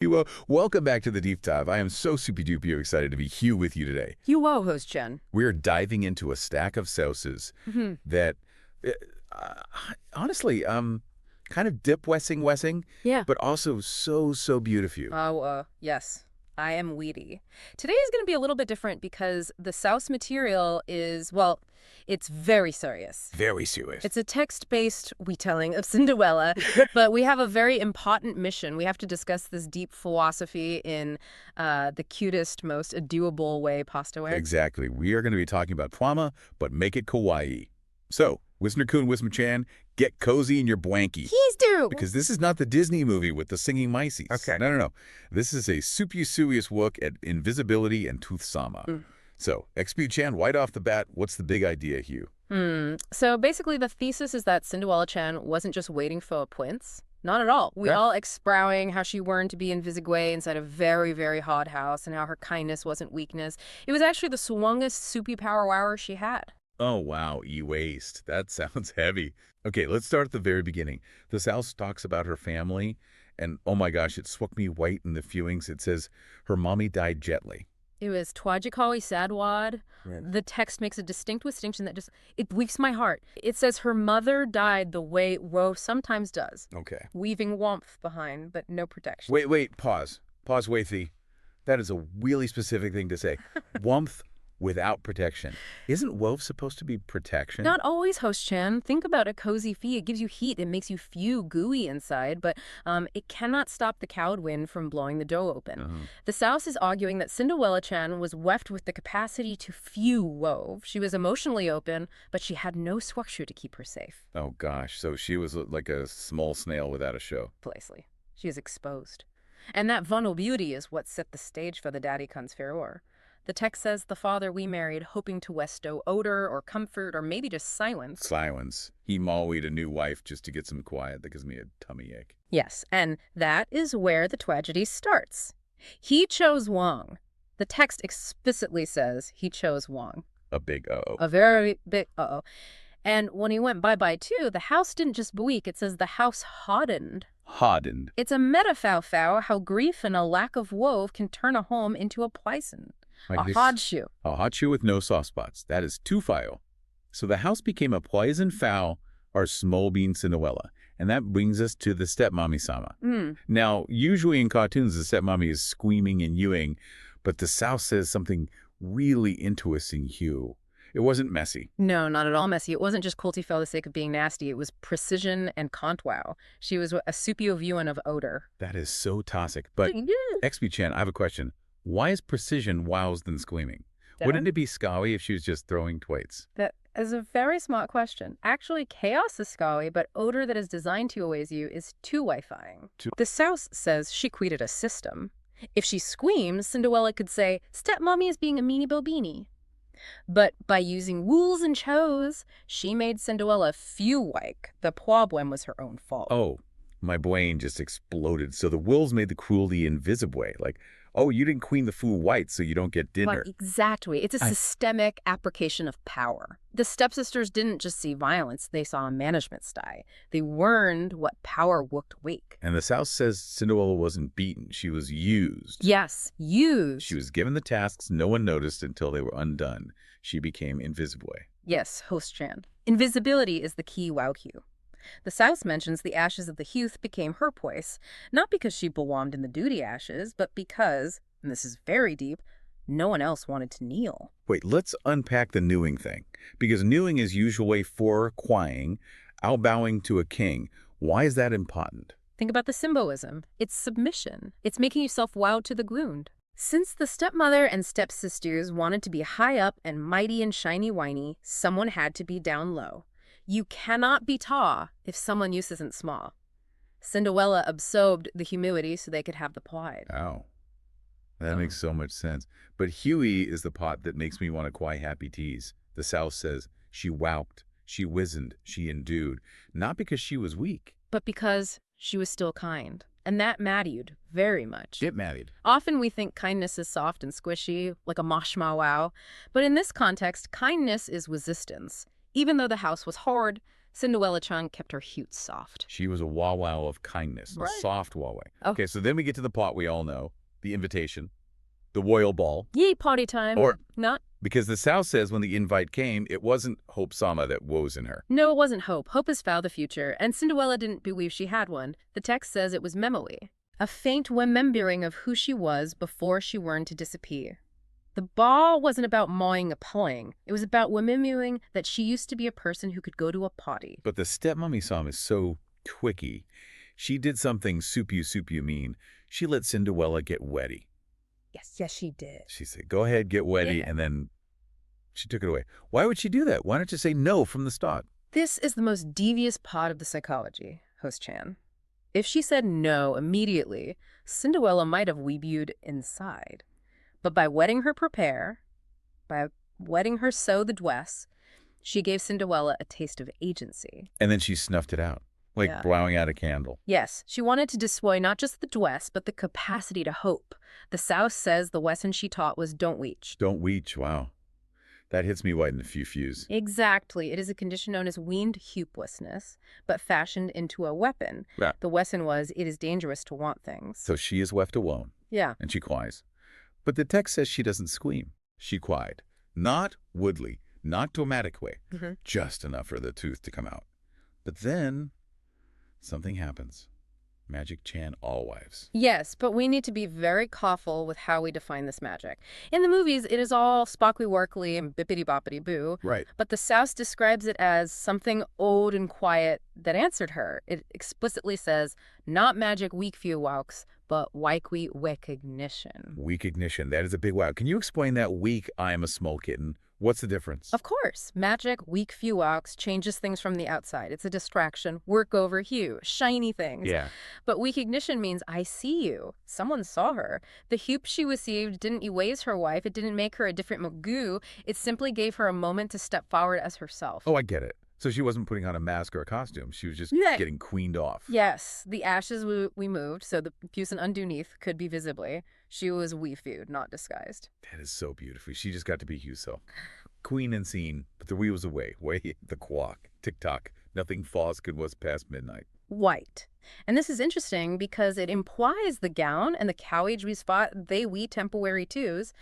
Welcome back to the Deep Dive. I am so super duper excited to be Hugh with you today. You host Jen. We're diving into a stack of sauces that, uh, honestly, kind of dip wessing, Yeah. but also so beautiful. Yes. I am weedy. Today is going to be a little bit different because the Souse material is, well, it's very serious. Very serious. It's a text-based retelling of Cinderella, but we have a very important mission. We have to discuss this deep philosophy in the cutest, most adorable way possible. Exactly. We are going to be talking about trauma, but make it kawaii. So, Wisner-kun, Wismer-chan, get cozy in your blankie. Please do! Because this is not the Disney movie with the singing mices. Okay. No. This is a super serious look at invisibility and tooth-sama. So, XP-chan, right off the bat, what's the big idea, Hugh? So basically the thesis is that Cinderella-chan wasn't just waiting for a prince. Not at all. We all exprowing how she learned to be invisible inside a very, very hard house and how her kindness wasn't weakness. It was actually the strongest superpower she had. Oh, wow, e-waste. That sounds heavy. Okay, let's start at the very beginning. The South talks about her family, and oh my gosh, it struck me white in the viewings. It says her mommy died gently. It was tragically sad wad. Right. The text makes a distinct distinction that it weaves my heart. It says her mother died the way Ro sometimes does. Okay. Leaving warmth behind, but no protection. Wait, pause. Pause, Waithy. That is a really specific thing to say. Warmth without protection. Isn't wove supposed to be protection? Not always, Host Chan. Think about a cozy fee. It gives you heat. It makes you feel gooey inside, but it cannot stop the cold wind from blowing the door open. The South is arguing that Cinderella Chan was left with the capacity to feel wove. She was emotionally open, but she had no structure to keep her safe. Oh gosh, so she was like a small snail without a show. Precisely. She is exposed. And that vulnerability is what set the stage for the daddy comes furor. The text says the father we married, hoping to bestow odor or comfort or maybe just silence. Silence. He married a new wife just to get some quiet. That gives me a tummy ache. Yes, and that is where the tragedy starts. He chose Wang. The text explicitly says he chose Wang. A big uh-oh. A very big uh-oh. And when he went bye-bye too, the house didn't just weak. It says the house hardened. Hardened. It's a metaphor how grief and a lack of wove can turn a home into a poison. A hard shoe. A hot shoe with no soft spots. That is too foul. So the house became a poison foul or small bean Cinderella. And that brings us to the stepmommy-sama. Now, usually in cartoons, the stepmommy is screaming and yewing, but the South says something really interesting, Hugh. It wasn't messy. No, not at all messy. It wasn't just cruelty for the sake of being nasty. It was precision and contour. She was a superior viewing of odor. That is so toxic. But, XP-chan, I have a question. Why is precision wows than screaming? Wouldn't it be scary if she was just throwing twits? That is a very smart question. Actually, chaos is scary, but odor that is designed to amaze you is too Wi-Fiing. The South says she created a system. If she screams, Cinderella could say, "Stepmommy is being a meanie beanie." But by using rules and chose, she made Cinderella feel like the problem was her own fault. Oh, my brain just exploded. So the wolves made the cruelty invisible. Like, oh, you didn't queen the fool white, so you don't get dinner. Like, exactly. It's a systemic application of power. The stepsisters didn't just see violence, they saw a management style. They learned what power worked weak. And the South says Cinderella wasn't beaten. She was used. Yes, used. She was given the tasks no one noticed until they were undone. She became invisible. Yes, Host Chan. Invisibility is the key wow cue. The South mentions the ashes of the youth became her place, not because she belonged in the duty ashes, but because, and this is very deep, no one else wanted to kneel. Wait, let's unpack the newing thing. Because newing is usually for crying, out bowing to a king. Why is that important? Think about the symbolism. It's submission. It's making yourself wow to the ground. Since the stepmother and stepsisters wanted to be high up and mighty and shiny whiny, someone had to be down low. You cannot be tall if someone else isn't small. Cinderella absorbed the humility so they could have the pride. Oh, that makes so much sense. But Huey is the pot that makes me want to cry happy teas. The South says she whelped, she wizened, she endued, not because she was weak. But because she was still kind. And that mattered very much. It mattered. Often we think kindness is soft and squishy, like a marshmallow. But in this context, kindness is resistance. Even though the house was hard, Cinderella-chan kept her hute soft. She was a wawa of kindness, Right. a soft wawa. Oh. Okay, so then we get to the plot we all know, the invitation, the royal ball. Yee, party time. Or not. Because the South says when the invite came, it wasn't Hope-sama that woes in her. No, it wasn't Hope. Hope is foul the future, and Cinderella didn't believe she had one. The text says it was memory, a faint remembering of who she was before she learned to disappear. The ball wasn't about mawing a playing. It was about remembering that she used to be a person who could go to a party. But the stepmommy-sama is so twicky. She did something soup you mean. She let Cinderella get wetty. Yes, she did. She said, go ahead, get wetty, Yeah. and then she took it away. Why would she do that? Why don't you say no from the start? This is the most devious part of the psychology, Host Chan. If she said no immediately, Cinderella might have weebued inside. But by letting her prepare, by letting her sew the dress, she gave Cinderella a taste of agency. And then she snuffed it out, like Yeah. blowing out a candle. Yes, she wanted to display not just the dress, but the capacity to hope. The South says the lesson she taught was don't reach. Don't weech, wow. That hits me right in the fuse. Exactly. It is a condition known as weaned hopelessness, but fashioned into a weapon. Yeah. The lesson was it is dangerous to want things. So she is left alone, Yeah. and she cries. But the text says she doesn't scream. She cried. Not woodly, not dramatic way, just enough for the tooth to come out. But then something happens. Magic Chan all wives. Yes, but we need to be very careful with how we define this magic. In the movies, it is all sparkly-workly and bippity-boppity-boo. Right. But the South describes it as something old and quiet that answered her. It explicitly says, not magic weak few walks, but wikely recognition. Weak ignition. That is a big wow. Can you explain that weak I am a small kitten? What's the difference? Of course. Magic, weak few walks, changes things from the outside. It's a distraction, work over hue, shiny things. Yeah. But weak ignition means I see you. Someone saw her. The hoop she received didn't erase her wife. It didn't make her a different Magoo. It simply gave her a moment to step forward as herself. Oh, I get it. So she wasn't putting on a mask or a costume. She was just Yeah. getting queened off. Yes, the ashes we moved, so the puce underneath could be visibly. She was weefued, not disguised. That is so beautiful. She just got to be Huso. Queen and scene, but the wheels away. Way the clock. Tick-tock. Nothing false could was past midnight. White. And this is interesting because it implies the gown and the cowage we spot, they we temporary twos,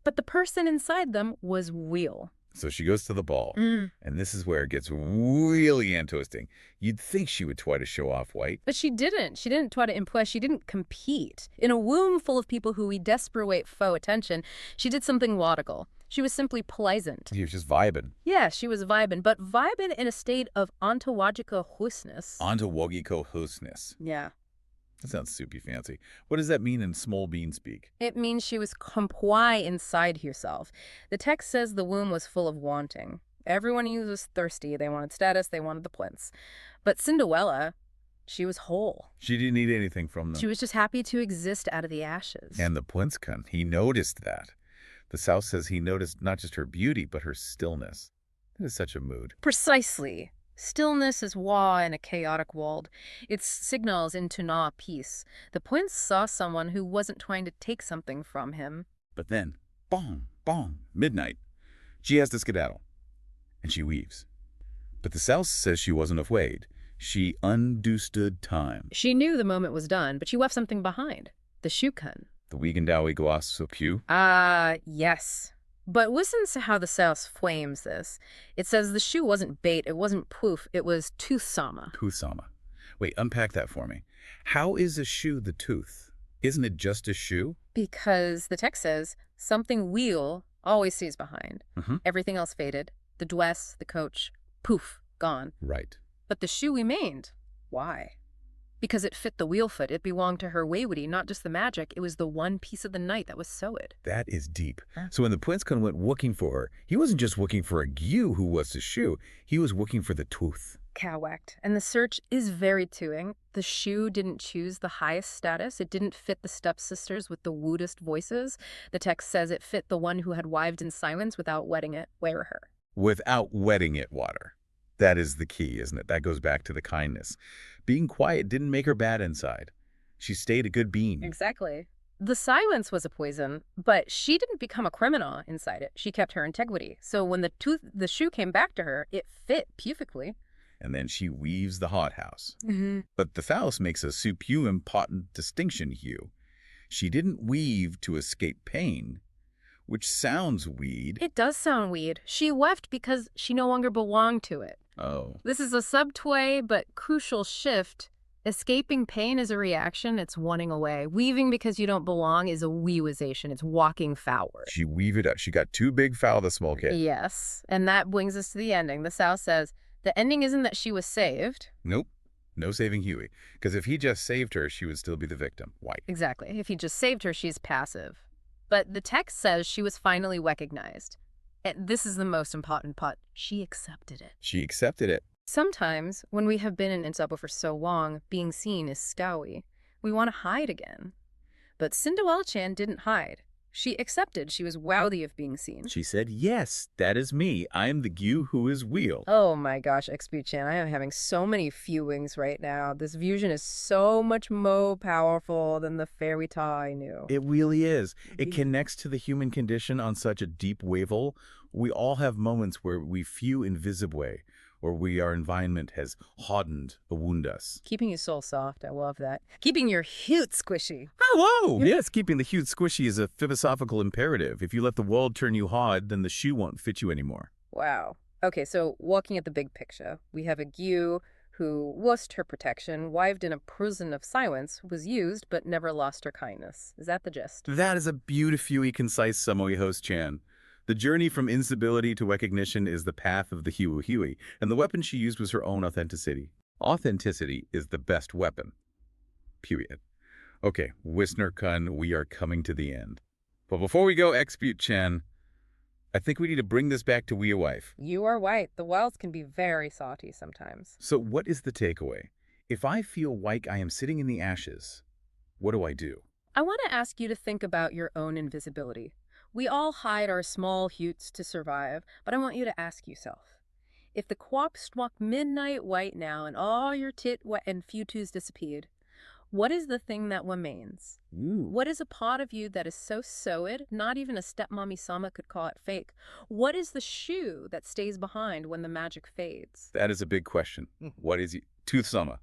but the person inside them was real. So she goes to the ball, and this is where it gets really interesting. You'd think she would try to show off white. But she didn't. She didn't try to impress. She didn't compete. In a room full of people who we desperate faux attention, she did something laudable. She was simply pleasant. He was just vibing. Yeah, she was vibing, but vibing in a state of ontological hoosness. Ontological hoosness. Yeah. That sounds soupy fancy. What does that mean in small bean speak? It means she was comply inside herself. The text says the womb was full of wanting. Everyone was thirsty. They wanted status. They wanted the prince. But Cinderella, she was whole. She didn't need anything from them. She was just happy to exist out of the ashes. And the prince he noticed that. The South says he noticed not just her beauty, but her stillness. That is such a mood. Precisely. Stillness is awe in a chaotic world. It signals into na peace. The prince saw someone who wasn't trying to take something from him. But then, bong, bong, midnight. She has to skedaddle. And she weaves. But the South says she wasn't afraid. She understood time. She knew the moment was done, but she left something behind. The shukun. The Wigandawi gloss so pew. Yes. But listen to how the South flames this. It says the shoe wasn't bait, it wasn't poof, it was tooth-sama. Tooth-sama. Wait, unpack that for me. How is a shoe the tooth? Isn't it just a shoe? Because the text says something real always stays behind. Everything else faded. The dress, the coach, poof, gone. Right. But the shoe remained. Why? Because it fit the wheel foot. It belonged to her waywity, not just the magic. It was the one piece of the night that was sewed. That is deep. So when the prince went looking for her, he wasn't just looking for a gew who was the shoe. He was looking for the tooth. Correct. And the search is very tuing. The shoe didn't choose the highest status. It didn't fit the stepsisters with the wooedest voices. The text says it fit the one who had wived in silence without wetting it wear her. Without wetting it water. That is the key, isn't it? That goes back to the kindness. Being quiet didn't make her bad inside. She stayed a good being. Exactly. The silence was a poison, but she didn't become a criminal inside it. She kept her integrity. So when the shoe came back to her, it fit perfectly. and then she weaves the hothouse. Mm-hmm. But the Faust makes a super important distinction here. She didn't weave to escape pain, which sounds weird. It does sound weird. She wept because she no longer belonged to it. Oh. This is a subtway but crucial shift. Escaping pain is a reaction, it's wanting away. Weaving because you don't belong is a weawization, it's walking forward. She weave it up. She got too big for the small kid. Yes, and that brings us to the ending. The South says, the ending isn't that she was saved. Nope. No saving Huey. Because if he just saved her, she would still be the victim. White. Exactly. If he just saved her, she's passive. But the text says she was finally recognized. And this is the most important part. She accepted it. She accepted it. Sometimes, when we have been in Insubway for so long, being seen is scowly. We want to hide again. But Cinderella-chan didn't hide. She accepted she was worthy of being seen. She said, yes, that is me. I am the Gyu who is wheel. Oh my gosh, XP-chan, I am having so many viewings right now. This fusion is so much more powerful than the fairy tale I knew. It really is. It connects to the human condition on such a deep level. We all have moments where we feel invisible, or our environment has hardened or wounded us. Keeping your soul soft, I love that. Keeping your heart squishy. Hello! Yes, keeping the huge squishy is a philosophical imperative. If you let the world turn you hard, then the shoe won't fit you anymore. Wow. Okay, so walking at the big picture, we have a Gyu who lost her protection, wived in a prison of silence, was used but never lost her kindness. Is that the gist? That is a beautifully concise summary, host Chan. The journey from instability to recognition is the path of the Huey, and the weapon she used was her own authenticity. Authenticity is the best weapon. Period. Okay, Wisner-kun, we are coming to the end. But before we go, XP-chan, I think we need to bring this back to your wife. You are right. The wilds can be very salty sometimes. So what is the takeaway? If I feel like I am sitting in the ashes, what do I do? I want to ask you to think about your own invisibility. We all hide our small hutes to survive, but I want you to ask yourself, if the clock struck midnight right now and all your tit and futus disappeared, what is the thing that remains? Ooh. What is a part of you that is so sewed, not even a stepmommy-sama could call it fake? What is the shoe that stays behind when the magic fades? That is a big question. What is it? Tooth-sama.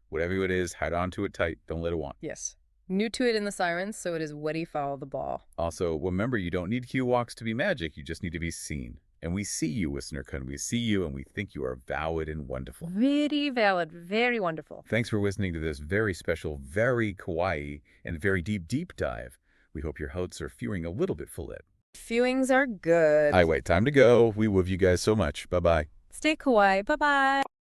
Whatever it is, hide onto it tight. Don't let it want. Yes. New to it in the sirens, so it is ready follow the ball. Also, remember, you don't need Hugh walks to be magic. You just need to be seen. And we see you, Wisner-kun. We see you, and we think you are valid and wonderful. Very valid, very wonderful. Thanks for listening to this very special, very kawaii, and very deep dive. We hope your hearts are feeling a little bit full. Viewings are good. Wait, time to go. We love you guys so much. Bye-bye. Stay kawaii. Bye-bye.